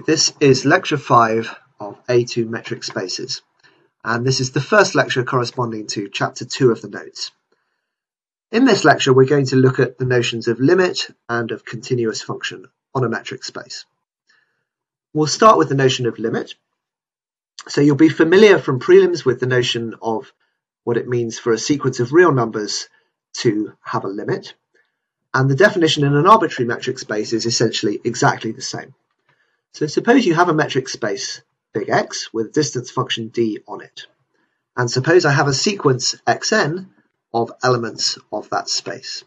This is lecture 5 of A2 metric spaces, and this is the first lecture corresponding to chapter 2 of the notes. In this lecture, we're going to look at the notions of limit and of continuous function on a metric space. We'll start with the notion of limit. So you'll be familiar from prelims with the notion of what it means for a sequence of real numbers to have a limit. And the definition in an arbitrary metric space is essentially exactly the same. So suppose you have a metric space, big X, with a distance function d on it. And suppose I have a sequence xn of elements of that space.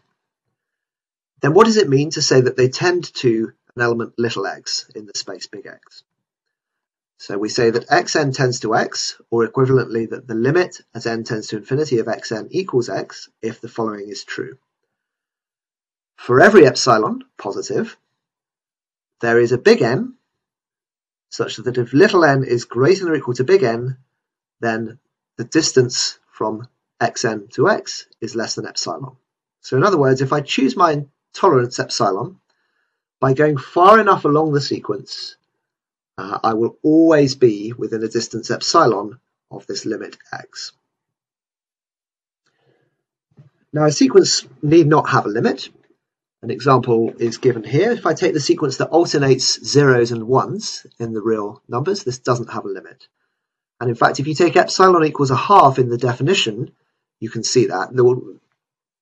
Then what does it mean to say that they tend to an element little x in the space big X? So we say that xn tends to x, or equivalently that the limit as n tends to infinity of xn equals x if the following is true. For every epsilon, positive, there is a big N such that if little n is greater than or equal to big N, then the distance from xn to x is less than epsilon. So in other words, if I choose my tolerance epsilon, by going far enough along the sequence, I will always be within a distance epsilon of this limit x. Now a sequence need not have a limit. An example is given here. If I take the sequence that alternates zeros and ones in the real numbers, this doesn't have a limit. And in fact, if you take epsilon equals a half in the definition, you can see that there will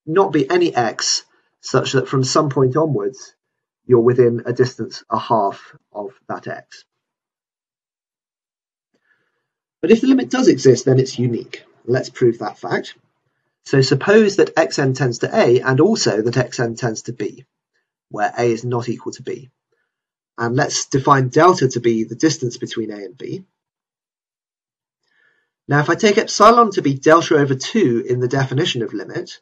not be any x such that from some point onwards, you're within a distance a half of that x. But if the limit does exist, then it's unique. Let's prove that fact. So suppose that xn tends to a and also that xn tends to b, where a is not equal to b. And let's define delta to be the distance between a and b. Now if I take epsilon to be delta over 2 in the definition of limit,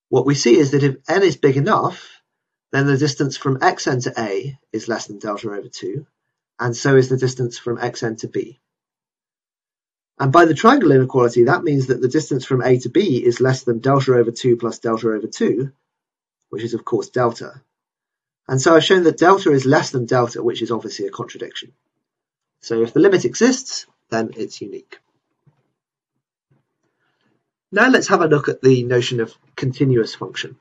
what we see is that if n is big enough, then the distance from xn to a is less than delta over 2, and so is the distance from xn to b. And by the triangle inequality, that means that the distance from a to b is less than delta over 2 plus delta over 2, which is of course delta. And so I've shown that delta is less than delta, which is obviously a contradiction. So if the limit exists, then it's unique. Now let's have a look at the notion of continuous function.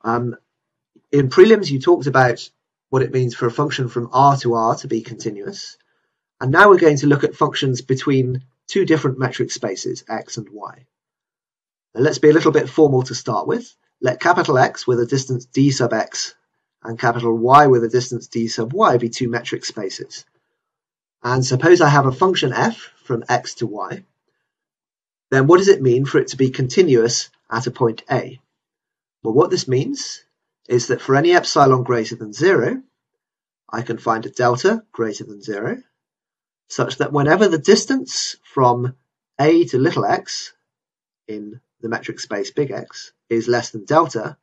In prelims, you talked about what it means for a function from R to R to be continuous. And now we're going to look at functions between two different metric spaces, x and y. Now let's be a little bit formal to start with. Let capital X with a distance d sub x and capital Y with a distance d sub y be two metric spaces. And suppose I have a function f from x to y. Then what does it mean for it to be continuous at a point A? Well, what this means is that for any epsilon greater than 0, I can find a delta greater than 0, such that whenever the distance from a to little x in the metric space big X is less than delta,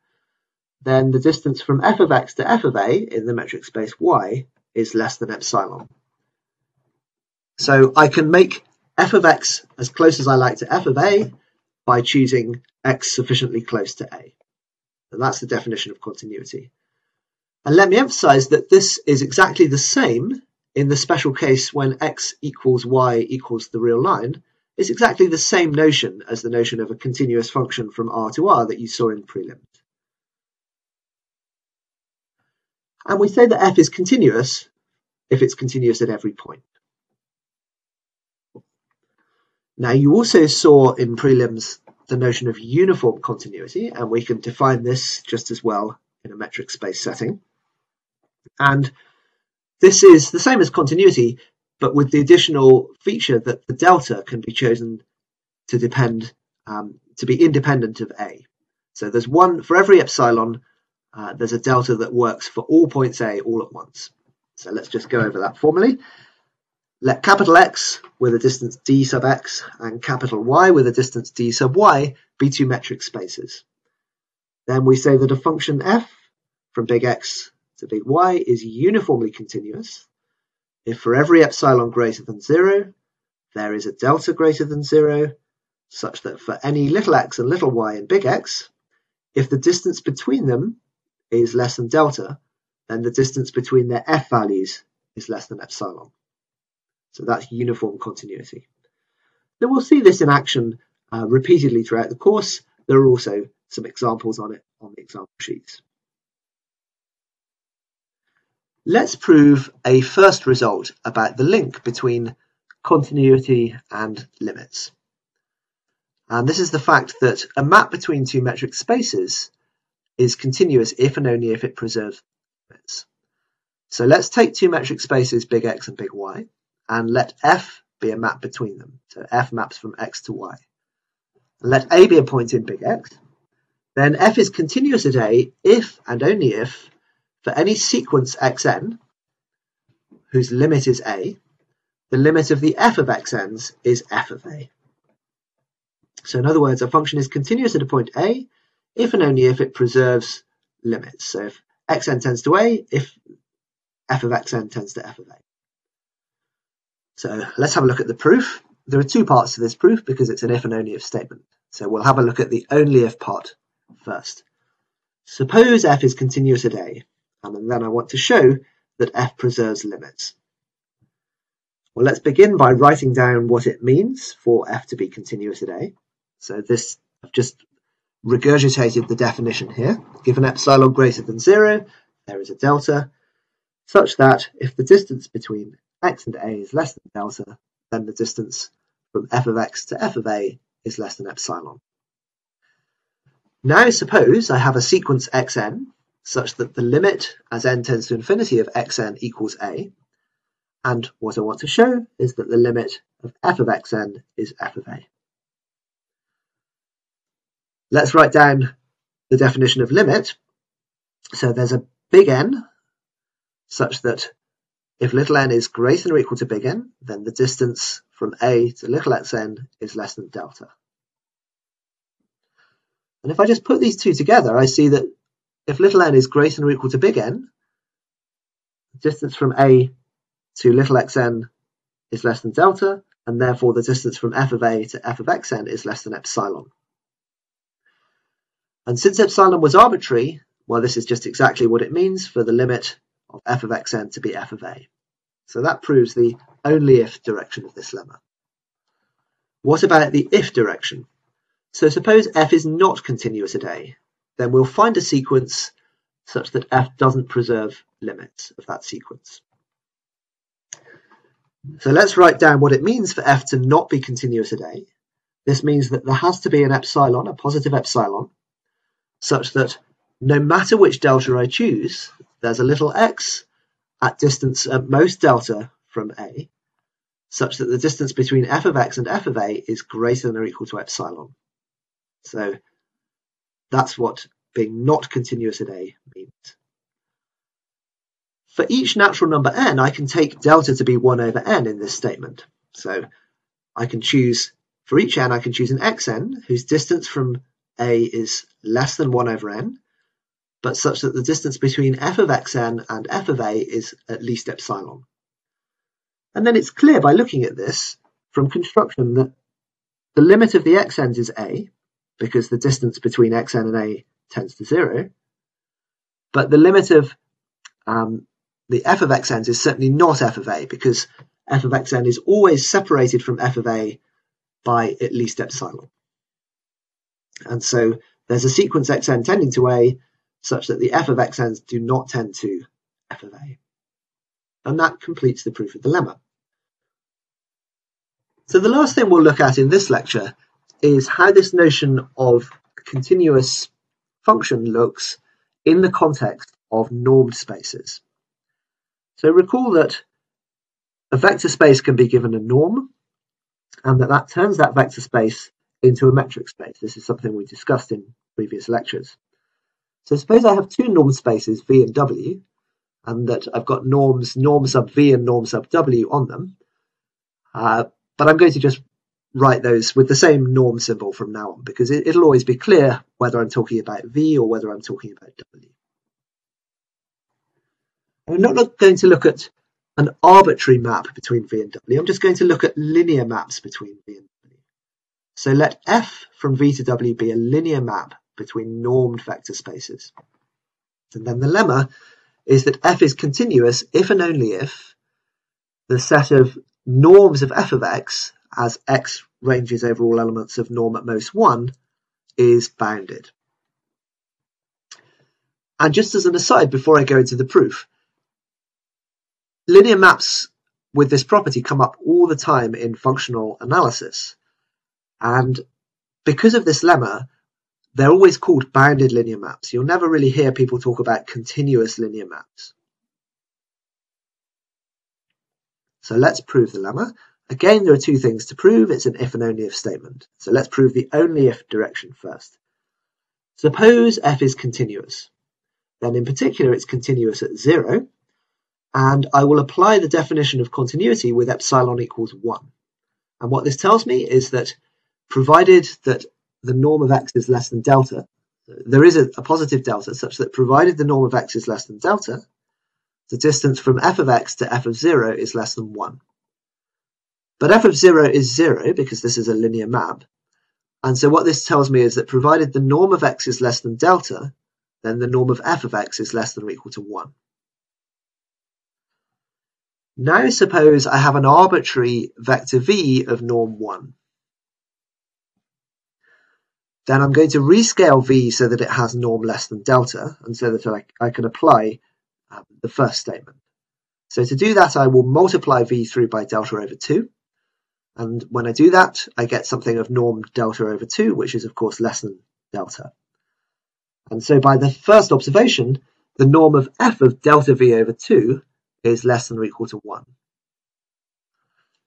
then the distance from f of x to f of a in the metric space y is less than epsilon. So I can make f of x as close as I like to f of a by choosing x sufficiently close to a. And that's the definition of continuity. And let me emphasize that this is exactly the same in the special case when x equals y equals the real line. It's exactly the same notion as the notion of a continuous function from R to R that you saw in prelims. And we say that f is continuous if it's continuous at every point. Now you also saw in prelims the notion of uniform continuity, and we can define this just as well in a metric space setting. And this is the same as continuity, but with the additional feature that the delta can be chosen to depend, to be independent of A. So there's one, for every epsilon, there's a delta that works for all points A all at once. So let's just go over that formally. Let capital X with a distance d sub x and capital Y with a distance d sub y be two metric spaces. Then we say that a function f from big X to big Y is uniformly continuous if for every epsilon greater than 0, there is a delta greater than 0, such that for any little x and little y in big X, if the distance between them is less than delta, then the distance between their f values is less than epsilon. So that's uniform continuity. Now we'll see this in action repeatedly throughout the course. There are also some examples on it on the example sheets. Let's prove a first result about the link between continuity and limits. And this is the fact that a map between two metric spaces is continuous if and only if it preserves limits. So let's take two metric spaces big X and big Y and let F be a map between them. So F maps from X to Y. Let A be a point in big X. Then F is continuous at A if and only if for any sequence xn whose limit is A, the limit of the f of xn's is f of A. So in other words, a function is continuous at a point A if and only if it preserves limits. So if xn tends to A, if f of xn tends to f of A. So let's have a look at the proof. There are two parts to this proof because it's an if and only if statement. So we'll have a look at the only if part first. Suppose f is continuous at A, and then I want to show that f preserves limits. Well, let's begin by writing down what it means for f to be continuous at A. So this, I've just regurgitated the definition here. Given epsilon greater than 0, there is a delta, such that if the distance between x and A is less than delta, then the distance from f of x to f of A is less than epsilon. Now suppose I have a sequence xn such that the limit as n tends to infinity of xn equals A, and what I want to show is that the limit of f of xn is f of A. Let's write down the definition of limit. So there's a big N such that if little n is greater than or equal to big N, then the distance from A to little xn is less than delta. And if I just put these two together, I see that if little n is greater than or equal to big N, the distance from A to little xn is less than delta, and therefore the distance from f of A to f of xn is less than epsilon. And since epsilon was arbitrary, well, this is just exactly what it means for the limit of f of xn to be f of A. So that proves the only if direction of this lemma. What about the if direction? So suppose f is not continuous at A, then we'll find a sequence such that f doesn't preserve limits of that sequence. So let's write down what it means for f to not be continuous at A. This means that there has to be an epsilon, a positive epsilon, such that no matter which delta I choose, there's a little x at distance at most delta from A, such that the distance between f of x and f of A is greater than or equal to epsilon. So that's what being not continuous at A means. For each natural number n, I can take delta to be 1 over n in this statement. So I can choose, for each n, I can choose an xn whose distance from A is less than 1 over n, but such that the distance between f of xn and f of A is at least epsilon. And then it's clear by looking at this from construction that the limit of the xn's is A, because the distance between xn and A tends to 0, but the limit of the f of xn's is certainly not f of A, because f of xn is always separated from f of A by at least epsilon. And so there's a sequence xn tending to A such that the f of xn's do not tend to f of A. And that completes the proof of the lemma. So the last thing we'll look at in this lecture is how this notion of continuous function looks in the context of normed spaces. So recall that a vector space can be given a norm, and that turns that vector space into a metric space. This is something we discussed in previous lectures. So suppose I have two normed spaces, V and W, and that I've got norms, norm sub V and norm sub W on them. But I'm going to just write those with the same norm symbol from now on, because it'll always be clear whether I'm talking about V or whether I'm talking about W. I'm not going to look at an arbitrary map between V and W. I'm just going to look at linear maps between V and W. So let F from V to W be a linear map between normed vector spaces. And then the lemma is that f is continuous if and only if the set of norms of f of x, as x ranges over all elements of norm at most 1, is bounded. And just as an aside before I go into the proof, linear maps with this property come up all the time in functional analysis. And because of this lemma, they're always called bounded linear maps. You'll never really hear people talk about continuous linear maps. So let's prove the lemma. Again, there are two things to prove. It's an if and only if statement. So let's prove the only if direction first. Suppose f is continuous. Then in particular, it's continuous at 0. And I will apply the definition of continuity with epsilon equals 1. And what this tells me is that provided that the norm of x is less than delta, there is a positive delta such that provided the norm of x is less than delta, the distance from f of x to f of 0 is less than 1. But f of 0 is 0 because this is a linear map. And so what this tells me is that provided the norm of x is less than delta, then the norm of f of x is less than or equal to 1. Now suppose I have an arbitrary vector v of norm 1. Then I'm going to rescale v so that it has norm less than delta, and so that I can apply the first statement. So to do that, I will multiply v through by delta over 2. And when I do that, I get something of norm delta over 2, which is of course less than delta. And so by the first observation, the norm of f of delta v over 2 is less than or equal to 1.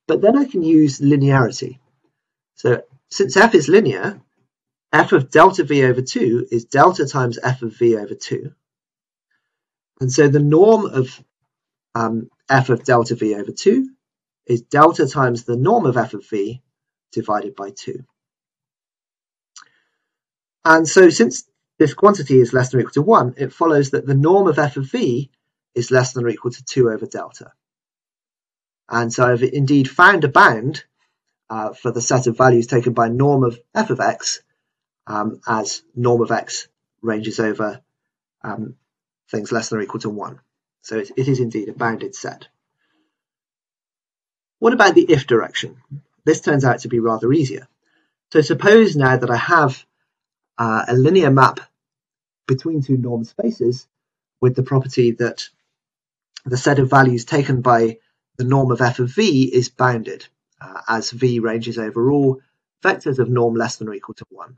But then I can use linearity. So since f is linear, f of delta v over 2 is delta times f of v over 2. And so the norm of f of delta v over 2 is delta times the norm of f of v divided by 2. And so since this quantity is less than or equal to 1, it follows that the norm of f of v is less than or equal to 2 over delta. And so I've indeed found a bound for the set of values taken by norm of f of x as norm of x ranges over things less than or equal to 1. So it is indeed a bounded set. What about the if direction? This turns out to be rather easier. So suppose now that I have a linear map between two norm spaces with the property that the set of values taken by the norm of f of v is bounded as v ranges over all vectors of norm less than or equal to 1.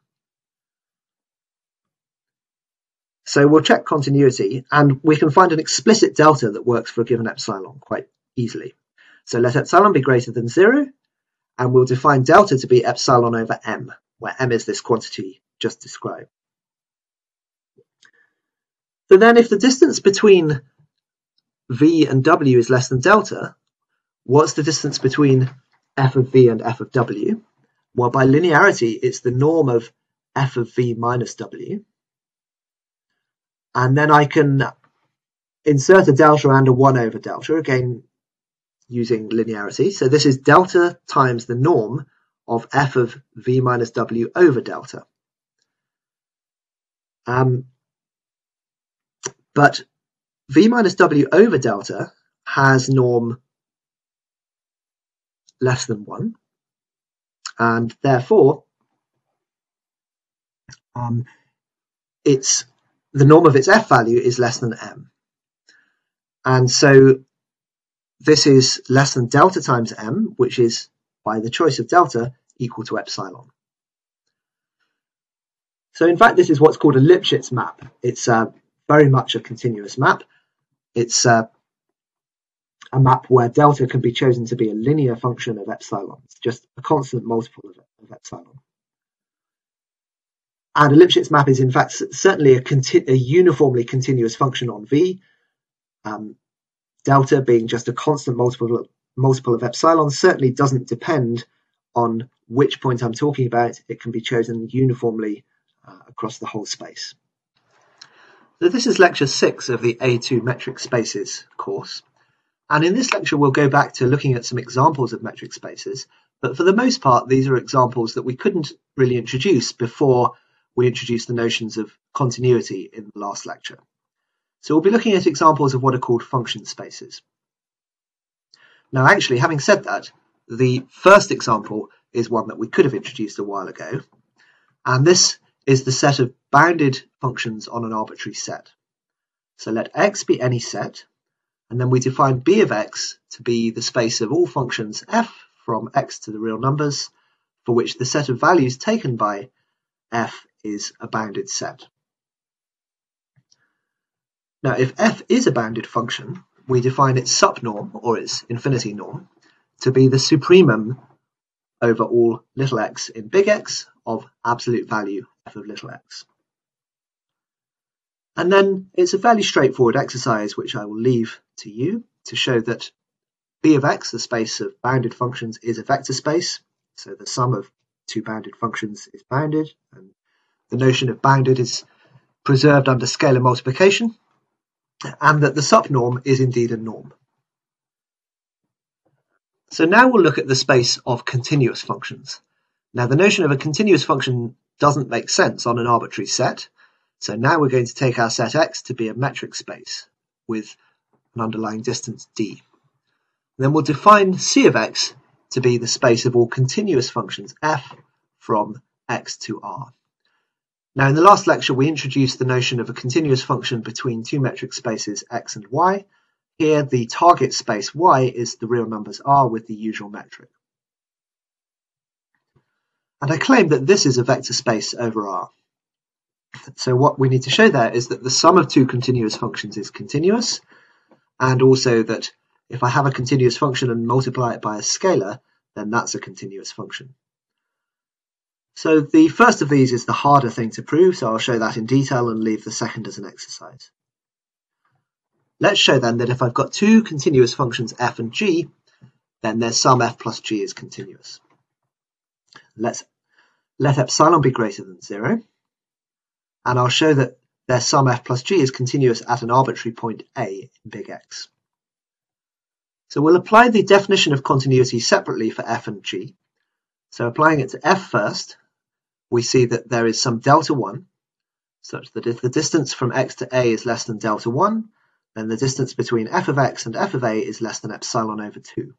So we'll check continuity, and we can find an explicit delta that works for a given epsilon quite easily. So let epsilon be greater than 0, and we'll define delta to be epsilon over m, where m is this quantity just described. So then if the distance between v and w is less than delta, what's the distance between f of v and f of w? Well, by linearity, it's the norm of f of v minus w. And then I can insert a delta and a 1 over delta, again using linearity. So this is delta times the norm of f of v minus w over delta. But v minus w over delta has norm less than 1, and therefore the norm of its f value is less than m. And so this is less than delta times m, which is, by the choice of delta, equal to epsilon. So in fact, this is what's called a Lipschitz map. It's very much a continuous map. It's a map where delta can be chosen to be a linear function of epsilon. It's just a constant multiple of epsilon. And a Lipschitz map is in fact certainly a uniformly continuous function on v. Delta being just a constant multiple of epsilon certainly doesn't depend on which point I'm talking about. It can be chosen uniformly across the whole space. So this is lecture 6 of the A2 metric spaces course. And in this lecture, we'll go back to looking at some examples of metric spaces. But for the most part, these are examples that we couldn't really introduce before we introduced the notions of continuity in the last lecture. So we'll be looking at examples of what are called function spaces. Now actually, having said that, the first example is one that we could have introduced a while ago, and this is the set of bounded functions on an arbitrary set. So let x be any set, and then we define b of x to be the space of all functions f from x to the real numbers, for which the set of values taken by f is a bounded set. Now if f is a bounded function, we define its subnorm, or its infinity norm, to be the supremum over all little x in big X of absolute value f of little x. And then it's a fairly straightforward exercise which I will leave to you to show that b of x, the space of bounded functions, is a vector space. So the sum of two bounded functions is bounded, and the notion of bounded is preserved under scalar multiplication, and that the subnorm is indeed a norm. So now we'll look at the space of continuous functions. Now the notion of a continuous function doesn't make sense on an arbitrary set, so now we're going to take our set x to be a metric space with an underlying distance d. Then we'll define c of x to be the space of all continuous functions f from x to r. Now in the last lecture we introduced the notion of a continuous function between two metric spaces x and y. Here the target space y is the real numbers r with the usual metric. And I claim that this is a vector space over R. So what we need to show there is that the sum of two continuous functions is continuous, and also that if I have a continuous function and multiply it by a scalar, then that's a continuous function. So the first of these is the harder thing to prove, so I'll show that in detail and leave the second as an exercise. Let's show then that if I've got two continuous functions f and g, then their sum f plus g is continuous. Let epsilon be greater than 0, and I'll show that their sum f plus g is continuous at an arbitrary point a in big X. So we'll apply the definition of continuity separately for f and g. So applying it to f first, we see that there is some delta 1, such that if the distance from x to a is less than delta 1, then the distance between f of x and f of a is less than epsilon over 2.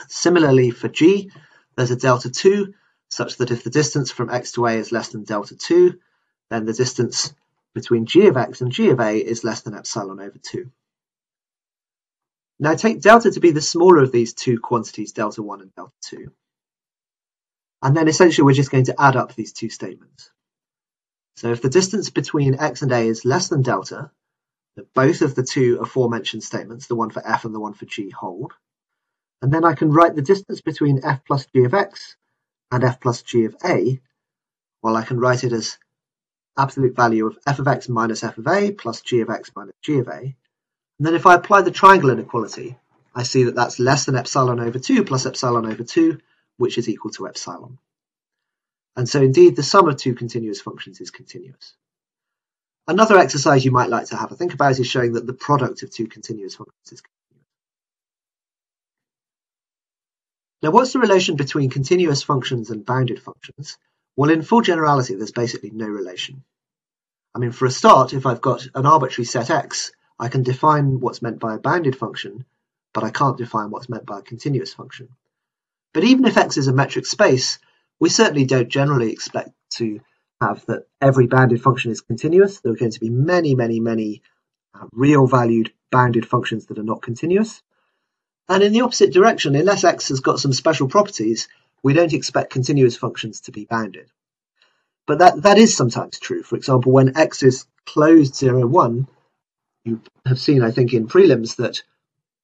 Similarly for g, there's a delta 2, such that if the distance from x to a is less than delta 2, then the distance between g of x and g of a is less than epsilon over 2. Now take delta to be the smaller of these two quantities, delta 1 and delta 2. And then essentially we're just going to add up these two statements. So if the distance between x and a is less than delta, then both of the two aforementioned statements, the one for f and the one for g, hold. And then I can write the distance between f plus g of x and f plus g of a, well, I can write it as absolute value of f of x minus f of a plus g of x minus g of a. And then if I apply the triangle inequality, I see that that's less than epsilon over 2 plus epsilon over 2, which is equal to epsilon. And so indeed the sum of two continuous functions is continuous. Another exercise you might like to have a think about is showing that the product of two continuous functions is continuous. Now what's the relation between continuous functions and bounded functions? Well, in full generality, there's basically no relation. I mean, for a start, if I've got an arbitrary set x, I can define what's meant by a bounded function, but I can't define what's meant by a continuous function. But even if x is a metric space, we certainly don't generally expect to have that every bounded function is continuous. There are going to be many real valued bounded functions that are not continuous. And in the opposite direction, unless x has got some special properties, we don't expect continuous functions to be bounded. But that is sometimes true. For example, when x is closed 0, 1, you have seen, I think, in prelims that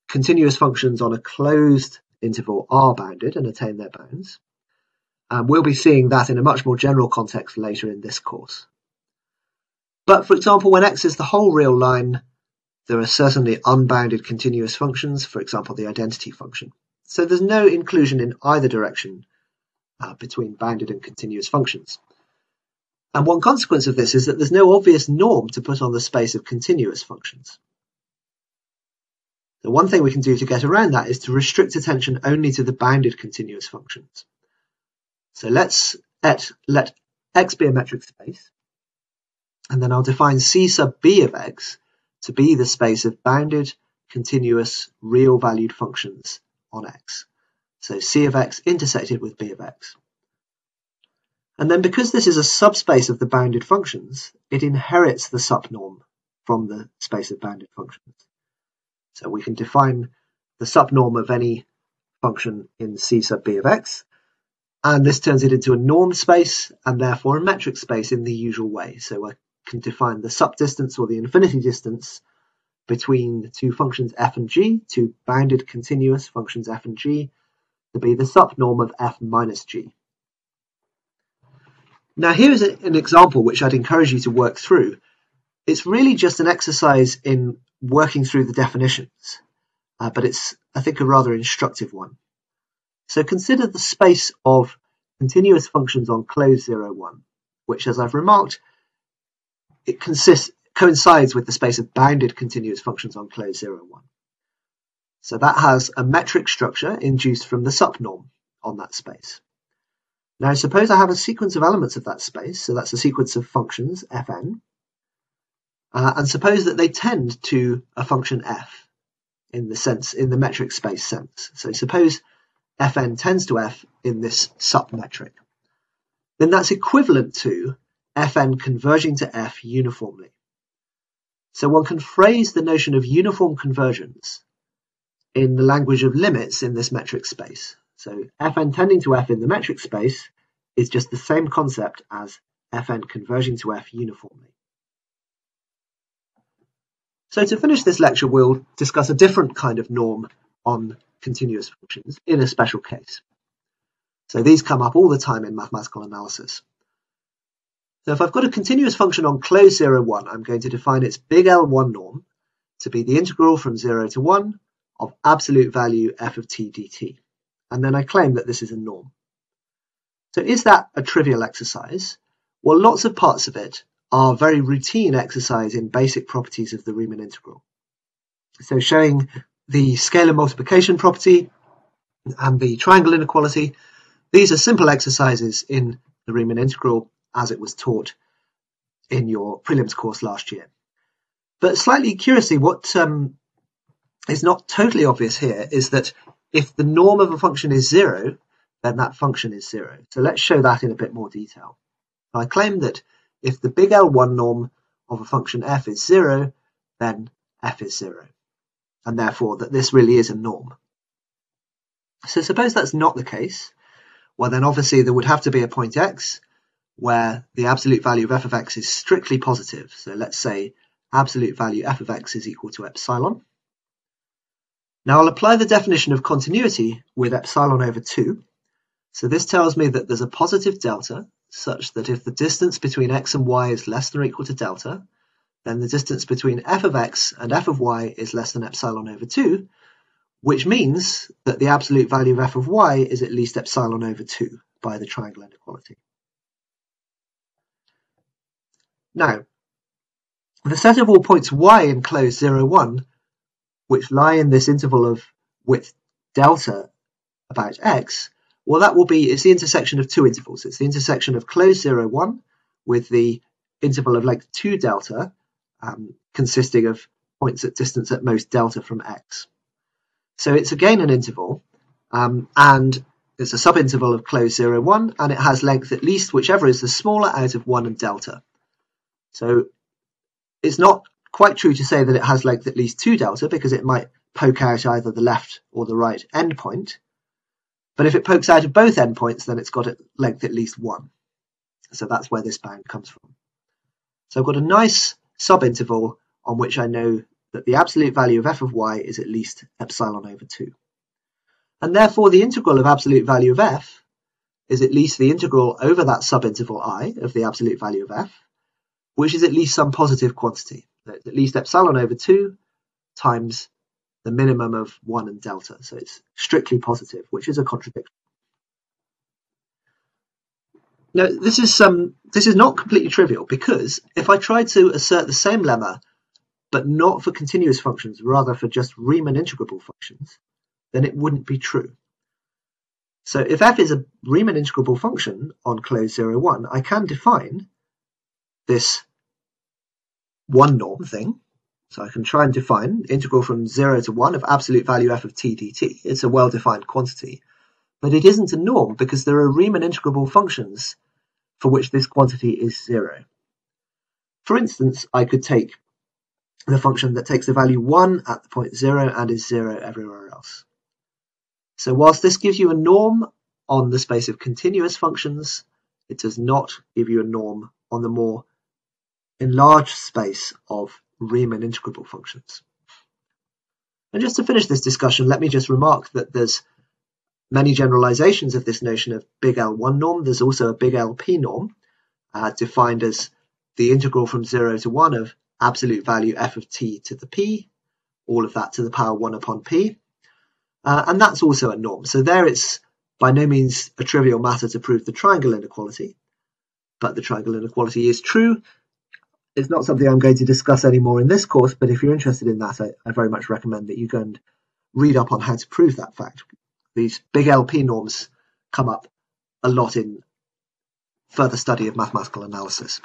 continuous functions on a closed interval are bounded and attain their bounds. We'll be seeing that in a much more general context later in this course. But for example, when x is the whole real line, there are certainly unbounded continuous functions, for example, the identity function. So there's no inclusion in either direction between bounded and continuous functions. And one consequence of this is that there's no obvious norm to put on the space of continuous functions. The one thing we can do to get around that is to restrict attention only to the bounded continuous functions. So let's let x be a metric space. And then I'll define C sub b of x to be the space of bounded, continuous, real-valued functions on x. So C of x intersected with b of x. And then because this is a subspace of the bounded functions, it inherits the subnorm from the space of bounded functions. So we can define the subnorm of any function in C sub b of x, and this turns it into a norm space and therefore a metric space in the usual way. So I can define the subdistance or the infinity distance between the two functions f and g, two bounded continuous functions f and g, to be the subnorm of f minus g. Now here's an example which I'd encourage you to work through. It's really just an exercise in working through the definitions, but it's, I think, a rather instructive one. So consider the space of continuous functions on closed 0, 1, which, as I've remarked, it coincides with the space of bounded continuous functions on closed 0, 1. So that has a metric structure induced from the subnorm on that space. Now suppose I have a sequence of elements of that space, so that's a sequence of functions, fn, and suppose that they tend to a function f in the metric space sense. So suppose fn tends to f in this submetric. Then that's equivalent to fn converging to f uniformly. So one can phrase the notion of uniform convergence in the language of limits in this metric space. So fn tending to f in the metric space is just the same concept as fn converging to f uniformly. So to finish this lecture, we'll discuss a different kind of norm on continuous functions in a special case. So these come up all the time in mathematical analysis. So if I've got a continuous function on closed 0, 1, I'm going to define its big L1 norm to be the integral from 0 to 1 of absolute value f of t dt. And then I claim that this is a norm. So is that a trivial exercise? Well, lots of parts of it are very routine exercise in basic properties of the Riemann integral. So showing the scalar multiplication property and the triangle inequality, these are simple exercises in the Riemann integral as it was taught in your prelims course last year. But slightly curiously, what is not totally obvious here is that if the norm of a function is 0, then that function is 0. So let's show that in a bit more detail. I claim that if the big L1 norm of a function f is 0, then f is 0, and therefore that this really is a norm. So suppose that's not the case. Well, then obviously there would have to be a point x where the absolute value of f of x is strictly positive. So let's say absolute value f of x is equal to epsilon. Now I'll apply the definition of continuity with epsilon over 2. So this tells me that there's a positive delta such that if the distance between x and y is less than or equal to delta, then the distance between f of x and f of y is less than epsilon over 2, which means that the absolute value of f of y is at least epsilon over 2 by the triangle inequality. Now, the set of all points y in closed 0, 1, which lie in this interval of width delta about x, well, that will be, it's the intersection of two intervals. It's the intersection of closed 0, 1 with the interval of length 2 delta, consisting of points at distance at most delta from x. So it's again an interval, and it's a subinterval of closed 0, 1, and it has length at least whichever is the smaller out of 1 and delta. So it's not quite true to say that it has length at least 2 delta, because it might poke out either the left or the right endpoint. But if it pokes out of both endpoints, then it's got a length at least 1. So that's where this bound comes from. So I've got a nice subinterval on which I know that the absolute value of f of y is at least epsilon over 2. And therefore the integral of absolute value of f is at least the integral over that subinterval I of the absolute value of f, which is at least some positive quantity. It's at least epsilon over 2 times the minimum of 1 and delta. So it's strictly positive, which is a contradiction. Now, this is not completely trivial, because if I tried to assert the same lemma, but not for continuous functions, rather for just Riemann integrable functions, then it wouldn't be true. So if f is a Riemann integrable function on closed 0, 1, I can define this one norm thing. So I can try and define integral from 0 to 1 of absolute value f of t dt. It's a well-defined quantity, but it isn't a norm because there are Riemann integrable functions for which this quantity is 0. For instance, I could take the function that takes the value 1 at the point 0 and is 0 everywhere else. So whilst this gives you a norm on the space of continuous functions, it does not give you a norm on the more enlarged space of Riemann integrable functions. And just to finish this discussion, let me just remark that there's many generalizations of this notion of big L1 norm. There's also a big LP norm, defined as the integral from 0 to 1 of absolute value f of t to the p, all of that to the power 1 upon p. And that's also a norm. So there it's by no means a trivial matter to prove the triangle inequality, but the triangle inequality is true. It's not something I'm going to discuss anymore in this course, but if you're interested in that, I very much recommend that you go and read up on how to prove that fact. These big LP norms come up a lot in further study of mathematical analysis.